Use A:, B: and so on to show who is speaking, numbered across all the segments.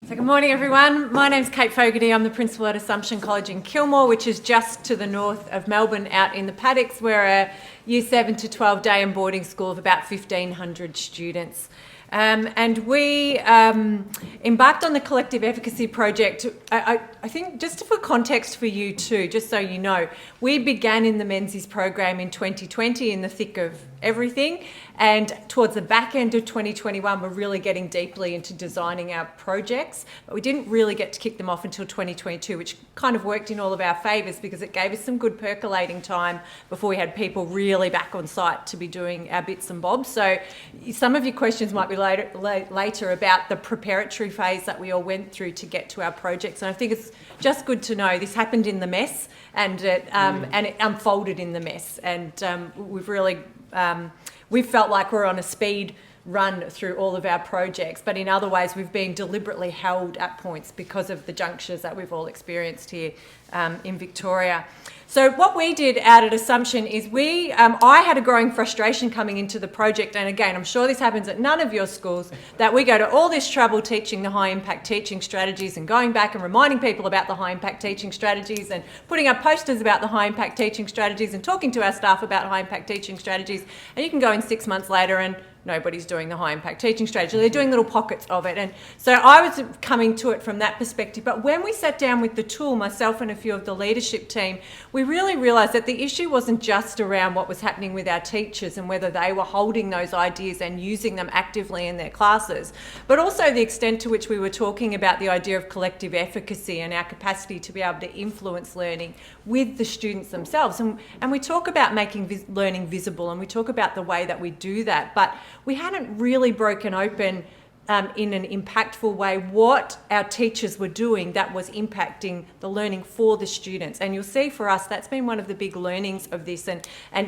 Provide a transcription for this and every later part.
A: So good morning everyone, my name's Kate Fogarty, I'm the Principal at Assumption College in Kilmore, which is just to the north of Melbourne out in the paddocks. We're a Year 7 to 12 day and boarding school of about 1,500 students. And we embarked on the Collective Efficacy project, I think just for context for you too, just so you know, we began in the Menzies program in 2020 in the thick of everything, and towards the back end of 2021 we're really getting deeply into designing our projects, but we didn't really get to kick them off until 2022, which kind of worked in all of our favours because it gave us some good percolating time before we had people really back on site to be doing our bits and bobs. So some of your questions might be later about the preparatory phase that we all went through to get to our projects, and I think it's just good to know this happened in the mess, and it unfolded in the mess, and we've felt like we're on a speed run through all of our projects, but in other ways we've been deliberately held at points because of the junctures that we've all experienced here in Victoria. So what we did out at Assumption is I had a growing frustration coming into the project, and again, I'm sure this happens at none of your schools, that we go to all this trouble teaching the high impact teaching strategies and going back and reminding people about the high impact teaching strategies and putting up posters about the high impact teaching strategies and talking to our staff about high impact teaching strategies, and you can go in 6 months later and nobody's doing the high impact teaching strategy. They're doing little pockets of it. And so I was coming to it from that perspective. But when we sat down with the tool, myself and a few of the leadership team, we really realised that the issue wasn't just around what was happening with our teachers and whether they were holding those ideas and using them actively in their classes, but also the extent to which we were talking about the idea of collective efficacy and our capacity to be able to influence learning with the students themselves. And we talk about making learning visible, and we talk about the way that we do that, but we hadn't really broken open in an impactful way what our teachers were doing that was impacting the learning for the students. And you'll see for us that's been one of the big learnings of this, and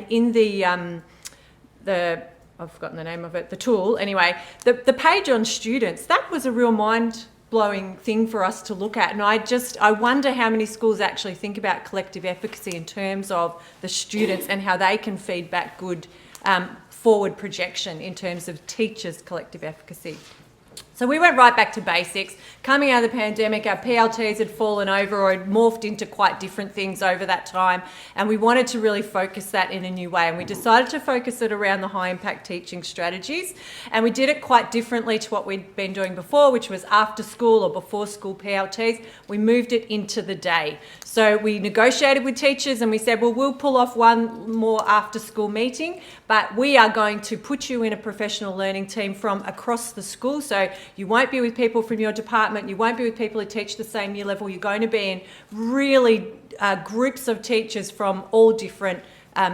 A: in the I've forgotten the name of it, the tool anyway, the page on students, that was a real mind-blowing thing for us to look at. And I wonder how many schools actually think about collective efficacy in terms of the students and how they can feed back good forward projection in terms of teachers' collective efficacy. So we went right back to basics. Coming out of the pandemic, our PLTs had fallen over or had morphed into quite different things over that time, and we wanted to really focus that in a new way, and we decided to focus it around the high impact teaching strategies, and we did it quite differently to what we'd been doing before, which was after school or before school PLTs. We moved it into the day. So we negotiated with teachers and we said, well, we'll pull off one more after school meeting, but we are going to put you in a professional learning team from across the school. So you won't be with people from your department, you won't be with people who teach the same year level, you're going to be in really groups of teachers from all different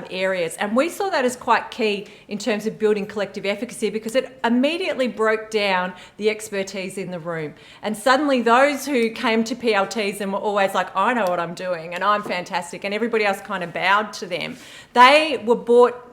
A: areas. And we saw that as quite key in terms of building collective efficacy, because it immediately broke down the expertise in the room. And suddenly those who came to PLTs and were always like, I know what I'm doing and I'm fantastic, and everybody else kind of bowed to them, they were bought.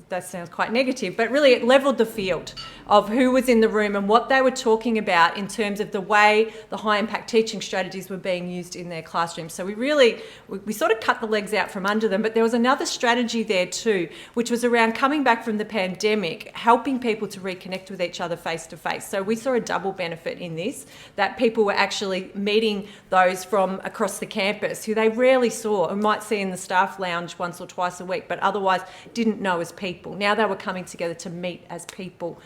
A: That sounds quite negative, but really it levelled the field of who was in the room and what they were talking about in terms of the way the high impact teaching strategies were being used in their classrooms. So we sort of cut the legs out from under them, but there was another strategy there too, which was around coming back from the pandemic, helping people to reconnect with each other face to face. So we saw a double benefit in this, that people were actually meeting those from across the campus who they rarely saw and might see in the staff lounge once or twice a week, but otherwise didn't know as people. Now they were coming together to meet as people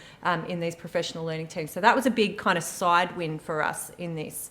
A: in these professional learning teams. So that was a big kind of side win for us in this.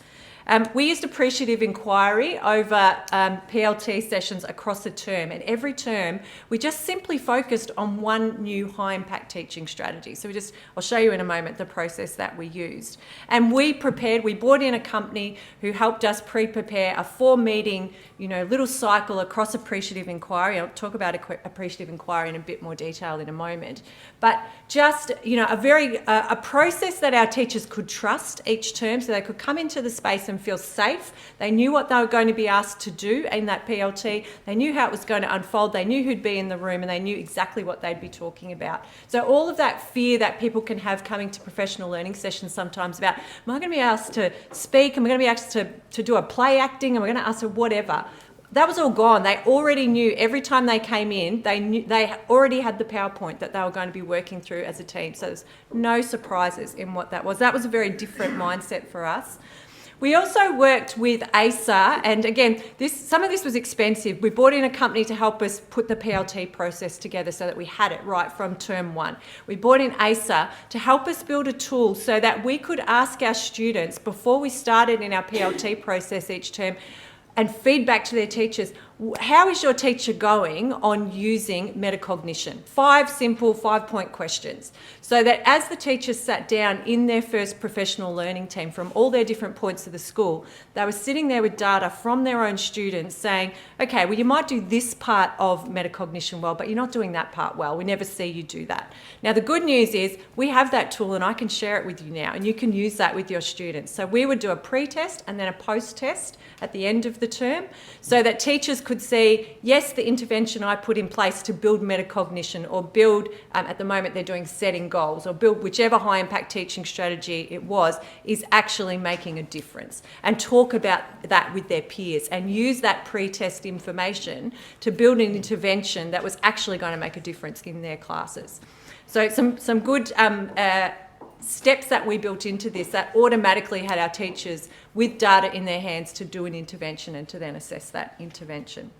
A: We used appreciative inquiry over PLT sessions across the term, and every term we just simply focused on one new high impact teaching strategy. So I'll show you in a moment the process that we used. And we brought in a company who helped us pre-prepare a 4-meeting, little cycle across appreciative inquiry. I'll talk about appreciative inquiry in a bit more detail in a moment. But just, a process that our teachers could trust each term, so they could come into the space and feel safe. They knew what they were going to be asked to do in that PLT. They knew how it was going to unfold. They knew who'd be in the room, and they knew exactly what they'd be talking about. So all of that fear that people can have coming to professional learning sessions sometimes about, am I going to be asked to speak? Am I going to be asked to do a play acting? Am I going to ask for whatever? that was all gone. They already knew every time they came in, they already had the PowerPoint that they were going to be working through as a team. So there's no surprises in what that was. That was a very different mindset for us. We also worked with ASA, and again, some of this was expensive. We brought in a company to help us put the PLT process together so that we had it right from term one. We brought in ASA to help us build a tool so that we could ask our students before we started in our PLT process each term and feedback to their teachers, how is your teacher going on using metacognition? 5 simple 5-point questions. So that as the teachers sat down in their first professional learning team from all their different points of the school, they were sitting there with data from their own students saying, okay, well, you might do this part of metacognition well, but you're not doing that part well. We never see you do that. Now, the good news is we have that tool and I can share it with you now and you can use that with your students. So we would do a pre-test and then a post-test at the end of the term so that teachers could see, yes, the intervention I put in place to build metacognition or build, at the moment they're doing setting goals or build whichever high impact teaching strategy it was, is actually making a difference, and talk about that with their peers and use that pre-test information to build an intervention that was actually going to make a difference in their classes. So some good steps that we built into this that automatically had our teachers with data in their hands to do an intervention and to then assess that intervention.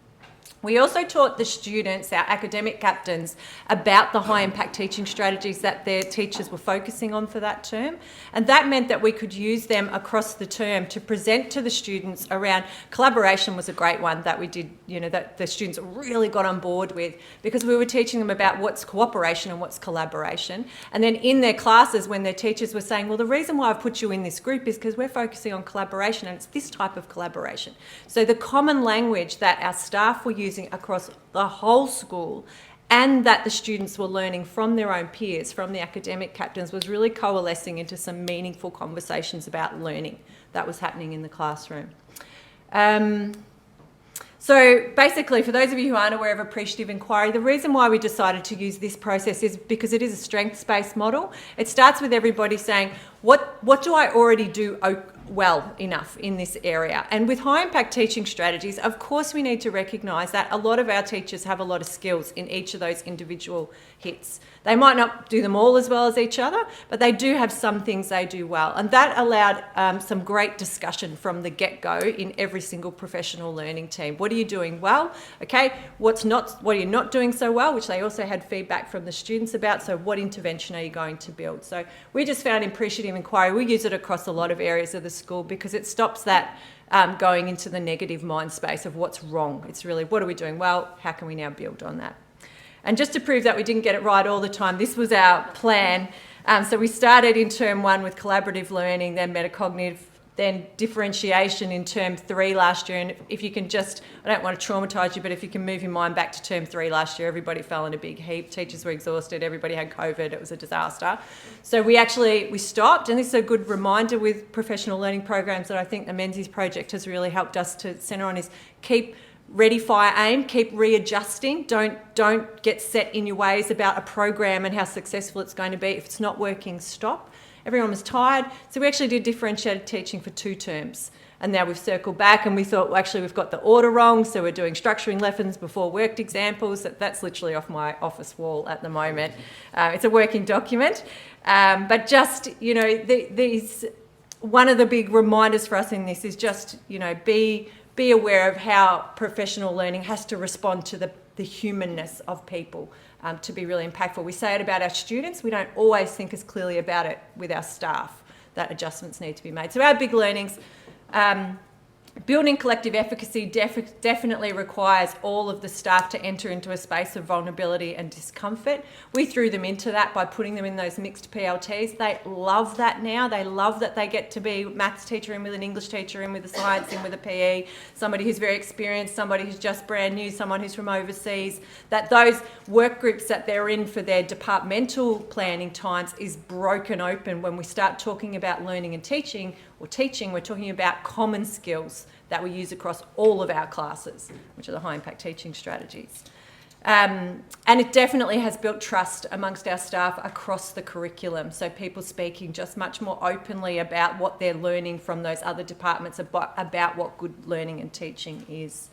A: We also taught the students, our academic captains, about the high impact teaching strategies that their teachers were focusing on for that term. And that meant that we could use them across the term to present to the students around collaboration. Was a great one that we did, that the students really got on board with, because we were teaching them about what's cooperation and what's collaboration. And then in their classes, when their teachers were saying, well, the reason why I've put you in this group is because we're focusing on collaboration and it's this type of collaboration. So the common language that our staff were using across the whole school and that the students were learning from their own peers, from the academic captains, was really coalescing into some meaningful conversations about learning that was happening in the classroom. So basically, for those of you who aren't aware of appreciative inquiry, the reason why we decided to use this process is because it is a strengths-based model. It starts with everybody saying, what do I already do well enough in this area? And with high impact teaching strategies, of course we need to recognise that a lot of our teachers have a lot of skills in each of those individual hits. They might not do them all as well as each other, but they do have some things they do well. And that allowed some great discussion from the get-go in every single professional learning team. What are you doing well? Okay, what are you not doing so well? Which they also had feedback from the students about. So what intervention are you going to build? So we just found appreciative inquiry. We use it across a lot of areas of the school because it stops that going into the negative mind space of what's wrong. It's really, what are we doing well? How can we now build on that? And just to prove that we didn't get it right all the time, this was our plan. So we started in term 1 with collaborative learning, then metacognitive, then differentiation in term 3 last year. And if you can just, I don't want to traumatise you, but if you can move your mind back to term 3 last year, everybody fell in a big heap. Teachers were exhausted. Everybody had COVID. It was a disaster. So we stopped. And this is a good reminder with professional learning programs that I think the Menzies project has really helped us to centre on is keep ready, fire, aim, keep readjusting. Don't get set in your ways about a program and how successful it's going to be. If it's not working, stop. Everyone was tired. So we actually did differentiated teaching for 2 terms. And now we've circled back and we thought, well, actually, we've got the order wrong. So we're doing structuring lessons before worked examples. That's literally off my office wall at the moment. It's a working document. But just, one of the big reminders for us in this is just, be aware of how professional learning has to respond to the humanness of people to be really impactful. We say it about our students. We don't always think as clearly about it with our staff, that adjustments need to be made. So our big learnings, building collective efficacy definitely requires all of the staff to enter into a space of vulnerability and discomfort. We threw them into that by putting them in those mixed PLTs. They love that now. They love that they get to be maths teacher in with an English teacher in with a science in with a PE, somebody who's very experienced, somebody who's just brand new, someone who's from overseas, that those work groups that they're in for their departmental planning times is broken open when we start talking about learning and teaching, we're talking about common skills that we use across all of our classes, which are the high impact teaching strategies. And it definitely has built trust amongst our staff across the curriculum. So people speaking just much more openly about what they're learning from those other departments, about what good learning and teaching is.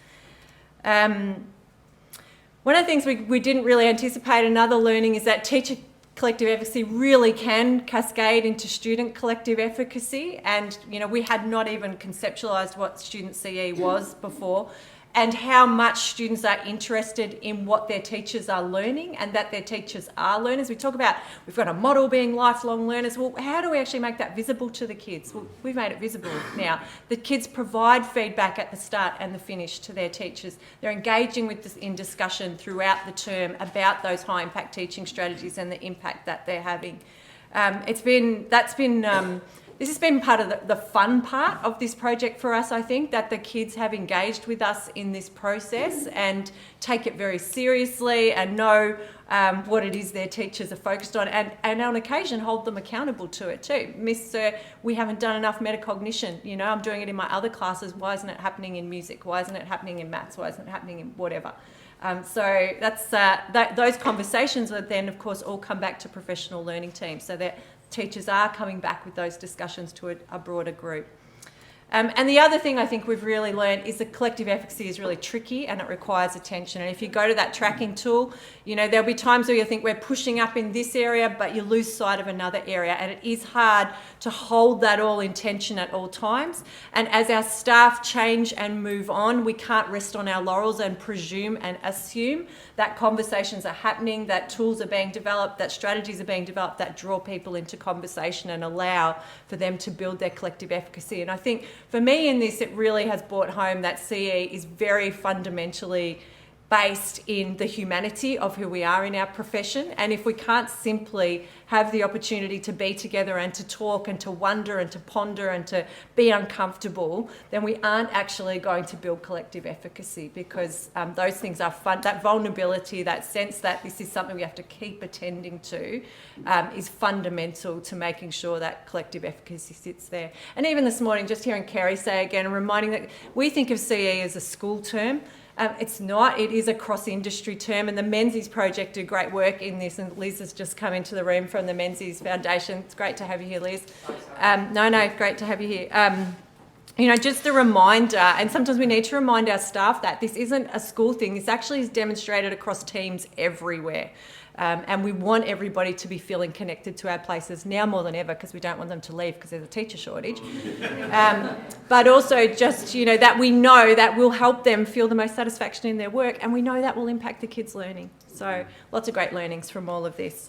A: One of the things we didn't really anticipate, another learning, is that teacher collective efficacy really can cascade into student collective efficacy. And, you know, we had not even conceptualised what student CE was before, and how much students are interested in what their teachers are learning and that their teachers are learners. We talk about, we've got a model being lifelong learners. Well, how do we actually make that visible to the kids? Well, we've made it visible now. The kids provide feedback at the start and the finish to their teachers. They're engaging with this in discussion throughout the term about those high impact teaching strategies and the impact that they're having. This has been part of the fun part of this project for us, I think, that the kids have engaged with us in this process and take it very seriously and know what it is their teachers are focused on, and on occasion hold them accountable to it too. Miss, we haven't done enough metacognition. You know, I'm doing it in my other classes. Why isn't it happening in music? Why isn't it happening in maths? Why isn't it happening in whatever? So that's those conversations would then, of course, all come back to professional learning teams, so that teachers are coming back with those discussions to a broader group. And the other thing I think we've really learned is that collective efficacy is really tricky and it requires attention. And if you go to that tracking tool, you know, there'll be times where you think we're pushing up in this area, but you lose sight of another area. And it is hard to hold that all in tension at all times. And as our staff change and move on, we can't rest on our laurels and presume and assume that conversations are happening, that tools are being developed, that strategies are being developed that draw people into conversation and allow for them to build their collective efficacy. And I think for me in this, it really has brought home that CE is very fundamentally based in the humanity of who we are in our profession. And if we can't simply have the opportunity to be together and to talk and to wonder and to ponder and to be uncomfortable, then we aren't actually going to build collective efficacy, because those things are fun. That vulnerability, that sense that this is something we have to keep attending to, is fundamental to making sure that collective efficacy sits there. And even this morning, just hearing Kerry say again, and reminding that we think of CE as a school term. It's not, it is a cross-industry term, and the Menzies project do great work in this, and Liz has just come into the room from the Menzies Foundation. It's great to have you here, Liz. Great to have you here. You know, just a reminder, and sometimes we need to remind our staff that this isn't a school thing. This actually is demonstrated across teams everywhere. And we want everybody to be feeling connected to our places now more than ever, because we don't want them to leave because there's a teacher shortage. But also just, you know, that we know that will help them feel the most satisfaction in their work, and we know that will impact the kids' learning. So lots of great learnings from all of this.